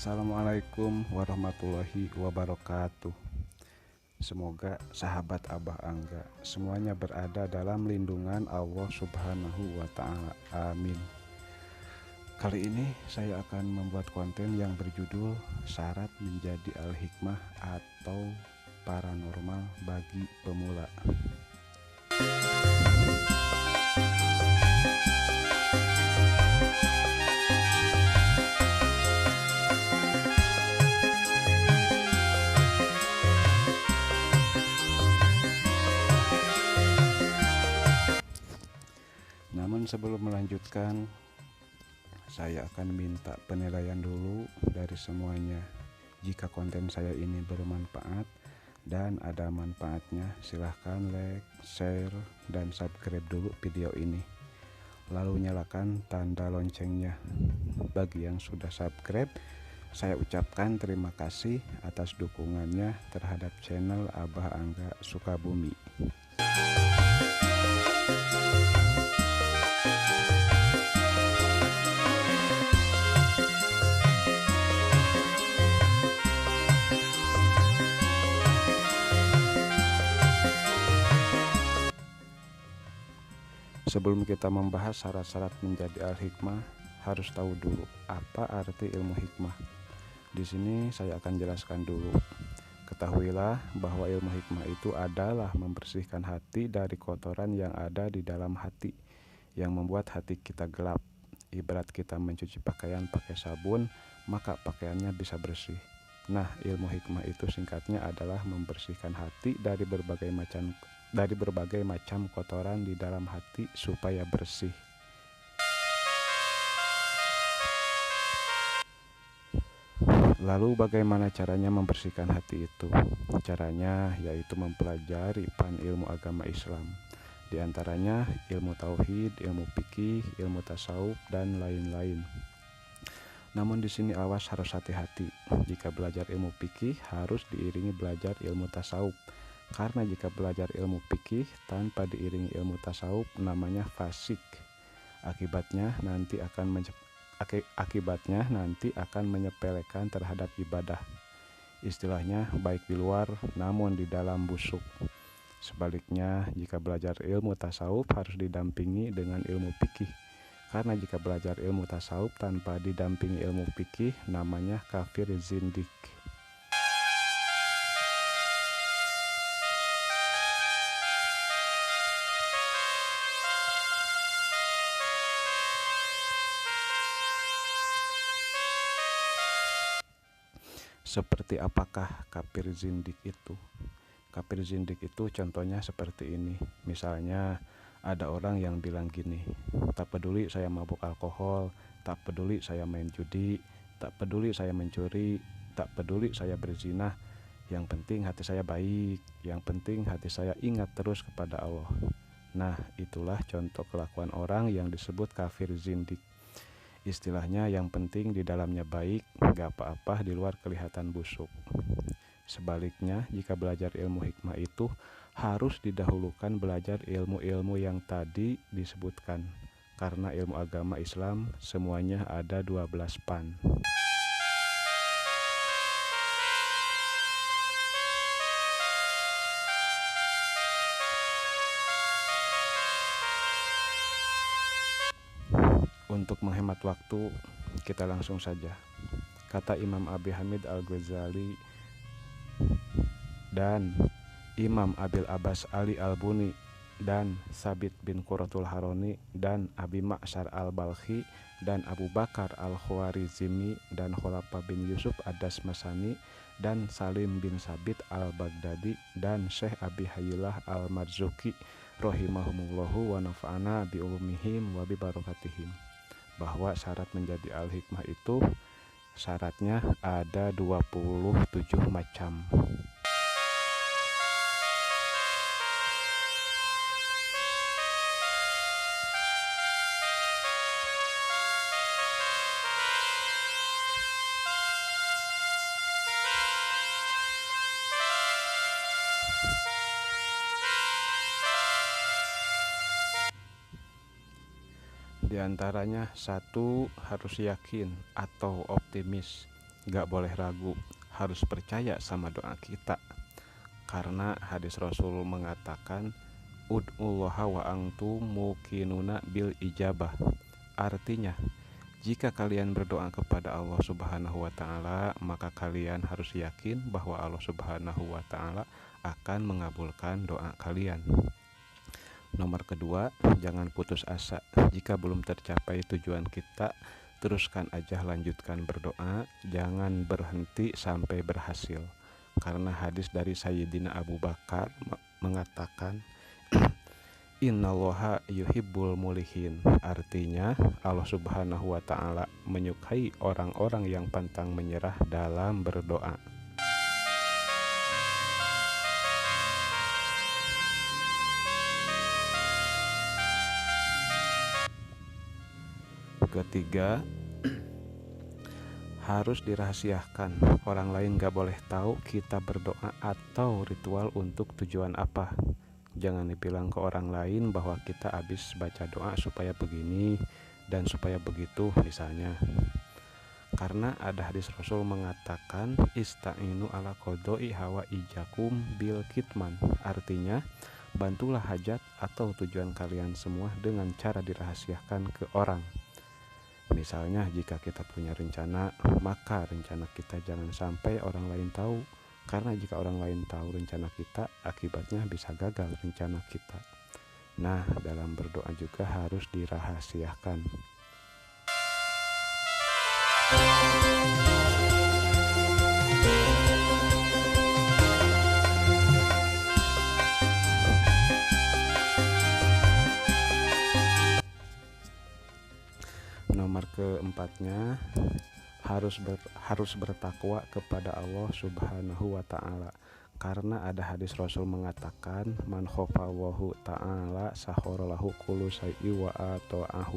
Assalamualaikum warahmatullahi wabarakatuh. Semoga sahabat Abah Angga semuanya berada dalam lindungan Allah Subhanahu wa Ta'ala. Amin. Kali ini saya akan membuat konten yang berjudul Syarat Menjadi Al-Hikmah atau Paranormal bagi Pemula. Namun sebelum melanjutkan, saya akan minta penilaian dulu dari semuanya. Jika konten saya ini bermanfaat dan ada manfaatnya, silahkan like, share, dan subscribe dulu video ini. Lalu nyalakan tanda loncengnya. Bagi yang sudah subscribe, saya ucapkan terima kasih atas dukungannya terhadap channel Abah Angga Sukabumi. Sebelum kita membahas syarat-syarat menjadi al-hikmah, harus tahu dulu apa arti ilmu hikmah. Di sini saya akan jelaskan dulu. Ketahuilah bahwa ilmu hikmah itu adalah membersihkan hati dari kotoran yang ada di dalam hati, yang membuat hati kita gelap. Ibarat kita mencuci pakaian pakai sabun, maka pakaiannya bisa bersih. Nah, ilmu hikmah itu singkatnya adalah membersihkan hati dari berbagai macam kotoran di dalam hati supaya bersih. Lalu bagaimana caranya membersihkan hati itu? Caranya yaitu mempelajari ilmu agama Islam. Di antaranya ilmu tauhid, ilmu fikih, ilmu tasawuf, dan lain-lain. Namun di sini awas, harus hati-hati. Jika belajar ilmu fikih harus diiringi belajar ilmu tasawuf. Karena jika belajar ilmu fikih tanpa diiringi ilmu tasawuf namanya fasik. Akibatnya nanti akan menyepelekan terhadap ibadah. Istilahnya baik di luar namun di dalam busuk. Sebaliknya, jika belajar ilmu tasawuf harus didampingi dengan ilmu fikih. Karena jika belajar ilmu tasawuf tanpa didampingi ilmu fikih namanya kafir zindik. Seperti apakah kafir zindik itu? Kafir zindik itu contohnya seperti ini. Misalnya ada orang yang bilang gini, tak peduli saya mabuk alkohol, tak peduli saya main judi, tak peduli saya mencuri, tak peduli saya berzina, yang penting hati saya baik, yang penting hati saya ingat terus kepada Allah. Nah, itulah contoh kelakuan orang yang disebut kafir zindik. Istilahnya yang penting di dalamnya baik, gak apa-apa di luar kelihatan busuk. Sebaliknya, jika belajar ilmu hikmah itu harus didahulukan belajar ilmu-ilmu yang tadi disebutkan. Karena ilmu agama Islam semuanya ada 12 pan. Untuk menghemat waktu, kita langsung saja. Kata Imam Abi Hamid Al-Ghazali dan Imam Abil Abbas Ali Al-Buni dan Sabit bin Quratul Haroni dan Abi Ma'syar Al-Balkhi dan Abu Bakar Al-Khwarizmi dan Khulafa bin Yusuf Ad-Dasmasani dan Salim bin Sabit Al-Baghdadi dan Syekh Abi Hayyillah Al-Marzuki rahimahumullahu wa nafa'ana bi ulumihim wa bi barakatihim, bahwa syarat menjadi al-hikmah itu syaratnya ada 27 macam. Di antaranya, 1. Harus yakin atau optimis. gak boleh ragu, harus percaya sama doa kita. Karena hadis Rasul mengatakan, ud'ullaha wa antum muqinuna bil ijabah. Artinya, jika kalian berdoa kepada Allah Subhanahu wa Ta'ala, maka kalian harus yakin bahwa Allah Subhanahu wa Ta'ala akan mengabulkan doa kalian. Nomor kedua, jangan putus asa. Jika belum tercapai tujuan kita, teruskan aja, lanjutkan berdoa, jangan berhenti sampai berhasil. Karena hadis dari Sayyidina Abu Bakar mengatakan, Innallaha yuhibbul mulihin. Artinya, Allah Subhanahu wa Ta'ala menyukai orang-orang yang pantang menyerah dalam berdoa. Ketiga, harus dirahasiakan. Orang lain gak boleh tahu kita berdoa atau ritual untuk tujuan apa. Jangan dibilang ke orang lain bahwa kita habis baca doa supaya begini dan supaya begitu misalnya. Karena ada hadis Rasul mengatakan, ista'inu ala qodoi hawa ijakum bil kitman. Artinya, bantulah hajat atau tujuan kalian semua dengan cara dirahasiakan ke orang. Misalnya, jika kita punya rencana, maka rencana kita jangan sampai orang lain tahu. Karena jika orang lain tahu rencana kita, akibatnya bisa gagal rencana kita. Nah, dalam berdoa juga harus dirahasiakan. Nomor keempatnya, harus bertakwa kepada Allah Subhanahu wa Ta'ala. Karena ada hadis Rasul mengatakan, man khofawahu ta'ala sahorolahu kullu syai'i wa ata'ahu.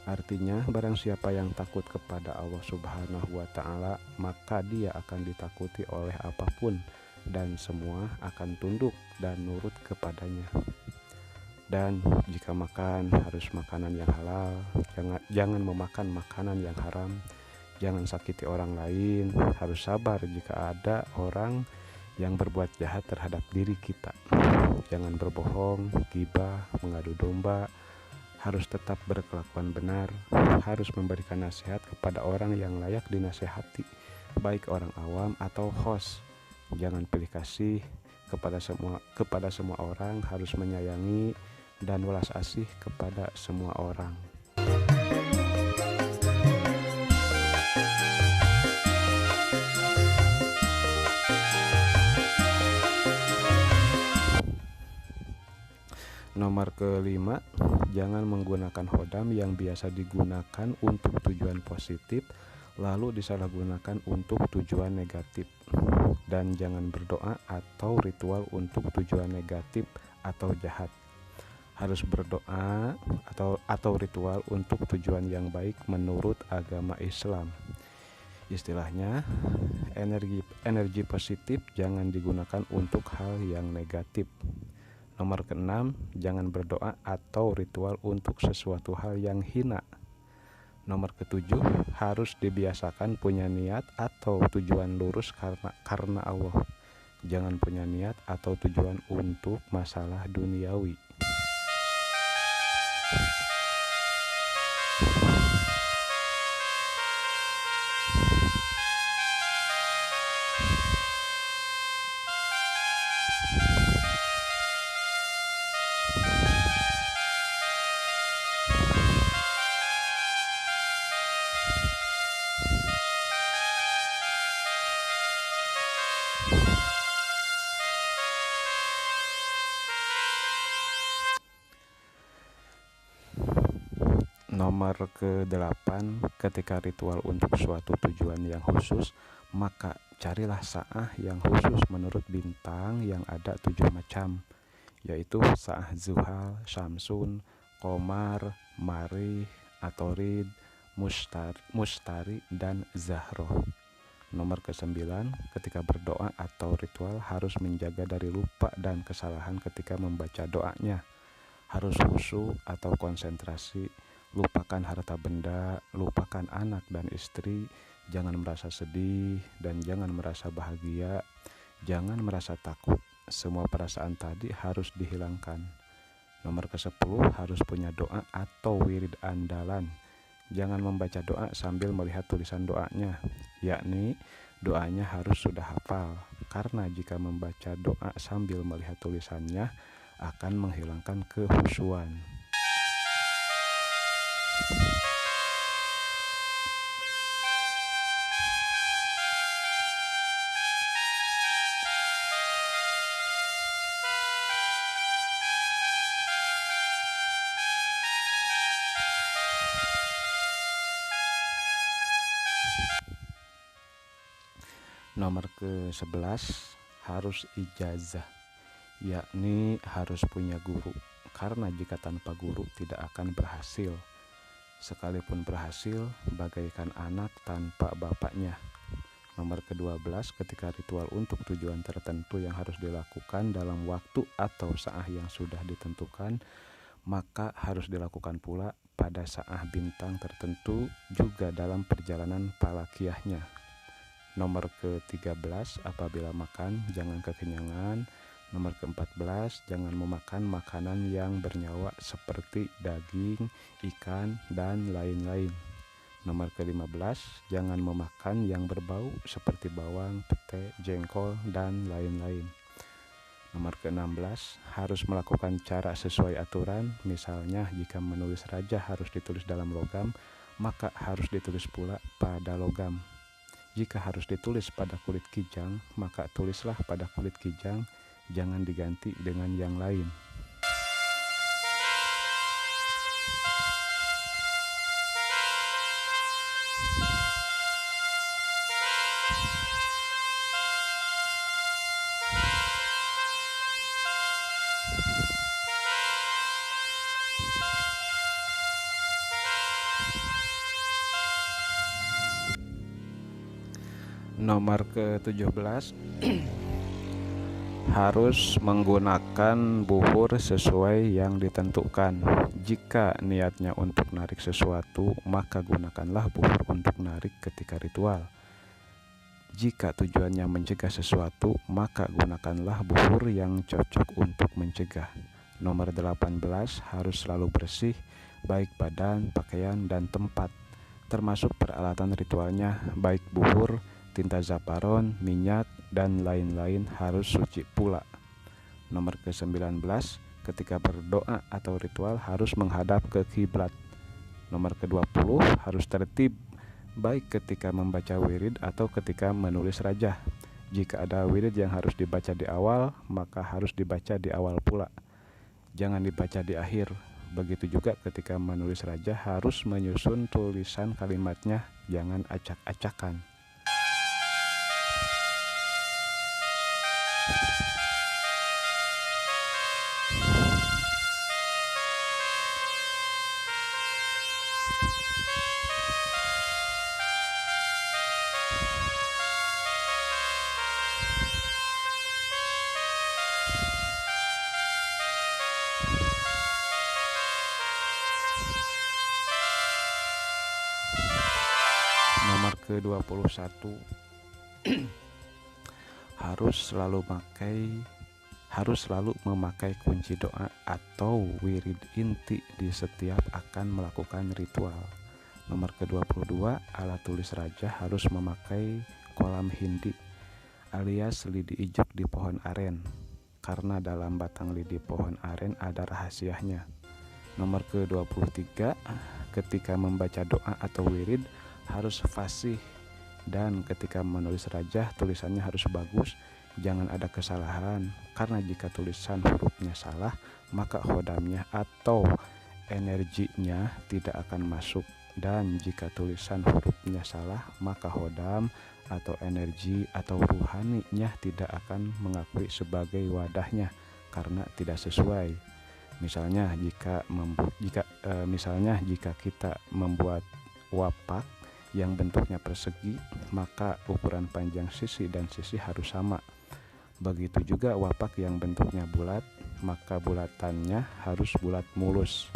Artinya, barang siapa yang takut kepada Allah Subhanahu wa Ta'ala, maka dia akan ditakuti oleh apapun dan semua akan tunduk dan nurut kepadanya. Dan jika makan, harus makanan yang halal, jangan memakan makanan yang haram, jangan sakiti orang lain, harus sabar jika ada orang yang berbuat jahat terhadap diri kita. Jangan berbohong, ghibah, mengadu domba, harus tetap berkelakuan benar, harus memberikan nasihat kepada orang yang layak dinasihati, baik orang awam atau host. Jangan pilih kasih kepada semua orang, harus menyayangi dan welas asih kepada semua orang. Nomor kelima, jangan menggunakan hodam yang biasa digunakan untuk tujuan positif lalu disalahgunakan untuk tujuan negatif. Dan jangan berdoa atau ritual untuk tujuan negatif atau jahat. Harus berdoa atau ritual untuk tujuan yang baik menurut agama Islam. Istilahnya, energi positif jangan digunakan untuk hal yang negatif. Nomor keenam, jangan berdoa atau ritual untuk sesuatu hal yang hina. Nomor ketujuh, harus dibiasakan punya niat atau tujuan lurus karena Allah. Jangan punya niat atau tujuan untuk masalah duniawi. Nomor ke-8, ketika ritual untuk suatu tujuan yang khusus, maka carilah sa'ah yang khusus menurut bintang yang ada 7 macam, yaitu sa'ah Zuhal, Syamsun, Qomar, Marih, Atorid, Mustari, dan Zahroh. Nomor ke-9, ketika berdoa atau ritual harus menjaga dari lupa dan kesalahan ketika membaca doanya. Harus khusyuk atau konsentrasi, lupakan harta benda, lupakan anak dan istri, Jangan merasa sedih dan jangan merasa bahagia, jangan merasa takut. Semua perasaan tadi harus dihilangkan. Nomor ke-10, harus punya doa atau wirid andalan. Jangan membaca doa sambil melihat tulisan doanya, yakni doanya harus sudah hafal, karena jika membaca doa sambil melihat tulisannya akan menghilangkan kehusuan. Nomor ke-11, harus ijazah, yakni harus punya guru, karena jika tanpa guru tidak akan berhasil. Sekalipun berhasil, bagaikan anak tanpa bapaknya. Nomor ke-12, ketika ritual untuk tujuan tertentu yang harus dilakukan dalam waktu atau saah yang sudah ditentukan, maka harus dilakukan pula pada saah bintang tertentu juga dalam perjalanan falakiyahnya. Nomor ke-13, apabila makan jangan kekenyangan. Nomor ke-14, jangan memakan makanan yang bernyawa seperti daging, ikan, dan lain-lain. Nomor ke-15, jangan memakan yang berbau seperti bawang, pete, jengkol, dan lain-lain. Nomor ke-16, harus melakukan cara sesuai aturan. Misalnya jika menulis raja harus ditulis dalam logam, maka harus ditulis pula pada logam. Jika harus ditulis pada kulit kijang, maka tulislah pada kulit kijang, jangan diganti dengan yang lain. Nomor ke-17, harus menggunakan buhur sesuai yang ditentukan. Jika niatnya untuk narik sesuatu, maka gunakanlah buhur untuk narik ketika ritual. Jika tujuannya mencegah sesuatu, maka gunakanlah buhur yang cocok untuk mencegah. Nomor 18, harus selalu bersih, baik badan, pakaian, dan tempat, termasuk peralatan ritualnya, baik buhur, tinta zaparon, minyak, dan lain-lain harus suci pula. Nomor ke-19, ketika berdoa atau ritual harus menghadap ke kiblat. Nomor ke-20, harus tertib, baik ketika membaca wirid atau ketika menulis rajah. Jika ada wirid yang harus dibaca di awal, maka harus dibaca di awal pula. Jangan dibaca di akhir. Begitu juga ketika menulis rajah harus menyusun tulisan kalimatnya, jangan acak-acakan. Nomor ke-21, harus selalu memakai kunci doa atau wirid inti di setiap akan melakukan ritual. Nomor ke-22, alat tulis raja harus memakai kolam hindi alias lidi ijuk di pohon aren, karena dalam batang lidi pohon aren ada rahasianya. Nomor ke-23, ketika membaca doa atau wirid harus fasih, dan ketika menulis rajah tulisannya harus bagus, jangan ada kesalahan, karena jika tulisan hurufnya salah maka hodamnya atau energinya tidak akan masuk, dan jika tulisan hurufnya salah maka hodam atau energi atau ruhaninya tidak akan mengakui sebagai wadahnya karena tidak sesuai. Misalnya jika kita membuat wapak yang bentuknya persegi, maka ukuran panjang sisi dan sisi harus sama. Begitu juga wapak yang bentuknya bulat, maka bulatannya harus bulat mulus.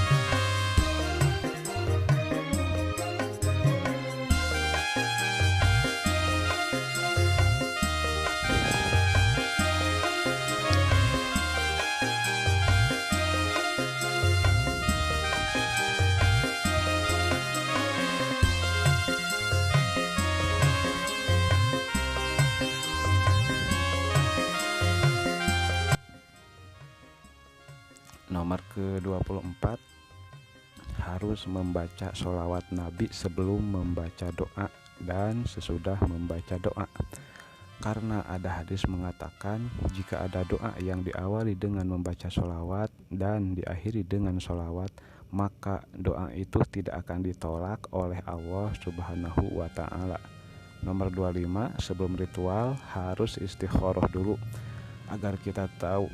Nomor ke-24, harus membaca sholawat Nabi sebelum membaca doa dan sesudah membaca doa. Karena ada hadis mengatakan jika ada doa yang diawali dengan membaca sholawat dan diakhiri dengan sholawat, maka doa itu tidak akan ditolak oleh Allah Subhanahu wa Ta'ala. Nomor 25, sebelum ritual harus istikharah dulu agar kita tahu.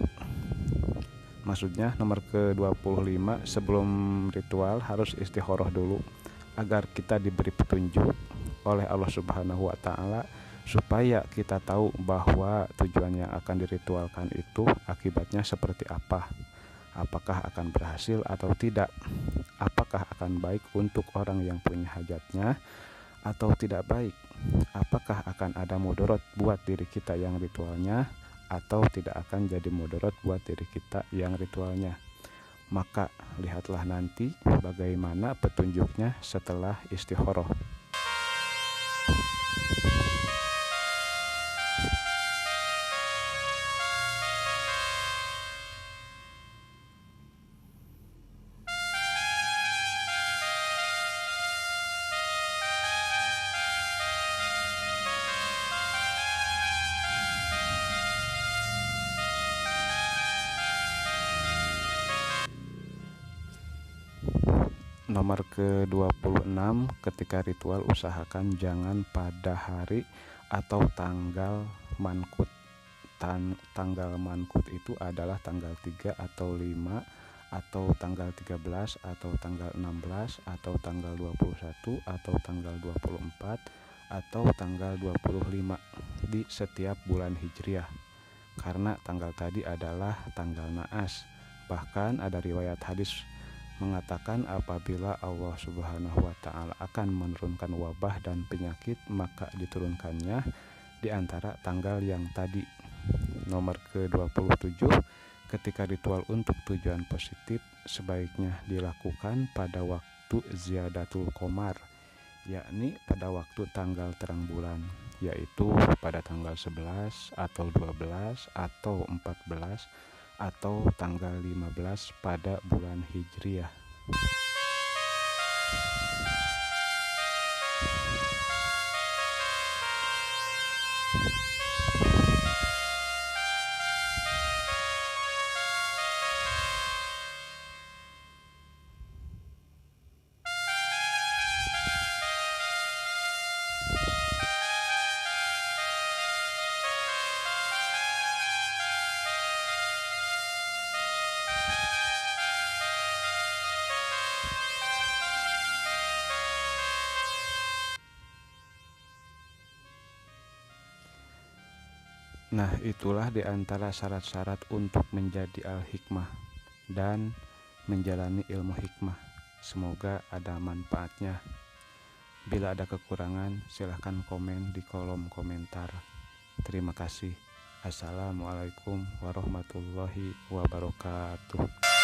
Maksudnya nomor ke-25, sebelum ritual harus istikharah dulu agar kita diberi petunjuk oleh Allah Subhanahu wa Ta'ala, supaya kita tahu bahwa tujuan yang akan diritualkan itu akibatnya seperti apa. Apakah akan berhasil atau tidak? Apakah akan baik untuk orang yang punya hajatnya atau tidak baik? Apakah akan ada mudarat buat diri kita yang ritualnya atau tidak akan jadi mudarat buat diri kita yang ritualnya? Maka lihatlah nanti bagaimana petunjuknya setelah istikharah. Nomor ke-26, ketika ritual usahakan jangan pada hari atau tanggal mankut. Tanggal mankut itu adalah tanggal 3 atau 5 atau tanggal 13 atau tanggal 16 atau tanggal 21 atau tanggal 24 atau tanggal 25 di setiap bulan Hijriah. Karena tanggal tadi adalah tanggal naas. Bahkan ada riwayat hadis mengatakan apabila Allah Subhanahu wa Ta'ala akan menurunkan wabah dan penyakit, maka diturunkannya di antara tanggal yang tadi. Nomor ke-27, ketika ritual untuk tujuan positif sebaiknya dilakukan pada waktu ziyadatul qamar, yakni pada waktu tanggal terang bulan, yaitu pada tanggal 11 atau 12 atau 14 atau tanggal 15 pada bulan Hijriah. Nah, itulah di antara syarat-syarat untuk menjadi al-hikmah dan menjalani ilmu hikmah. Semoga ada manfaatnya. Bila ada kekurangan, silahkan komen di kolom komentar. Terima kasih. Assalamualaikum warahmatullahi wabarakatuh.